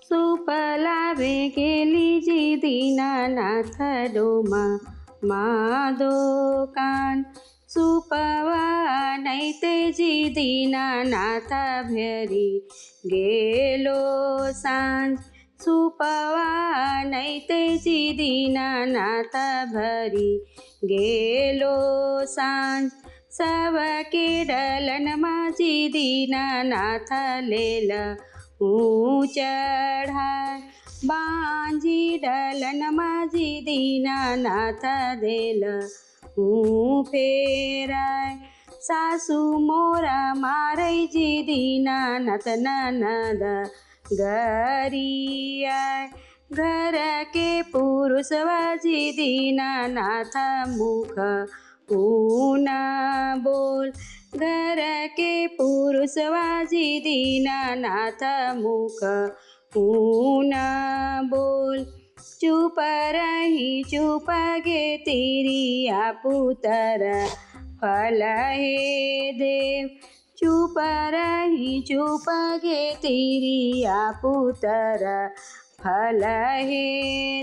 सुपलावे गेली दीनानाथ डोमा मादो कान सुपवा नहीं तेजी दीनानाथ भेरी गेलो सांज सुपवा नहीं तेजी दीनानाथ भरी गेलो सांज सब के डलन माजी दीनानाथ लेला હું ચઢાય બાંજી ડલન માજી દીનાનાથ દેલ હું ફેરાય સાસુ મોરા મારૈજી દીનાનાથ નનદ गरियाय घर के पुरुष वाजी दीनानाथ मुख ऊना बोल घर के पुरुष वाजी दीनानाथ मुख ऊना बोल चुप रही चुप गे तिरिया पुत्र फल हे देव चुप रही चुप गे तिरिया पुत्र फल हे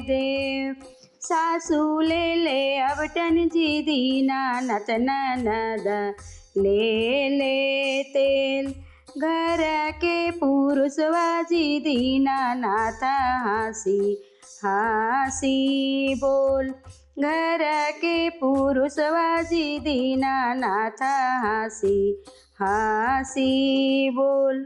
देव सासू ले अवटन जी दीनानाथ ननद ले तेल घर के पुरुष वाजी दीनानाथ हासी हासी बोल घर के पुरुष वाजी दीनानाथ हासी हासी बोल।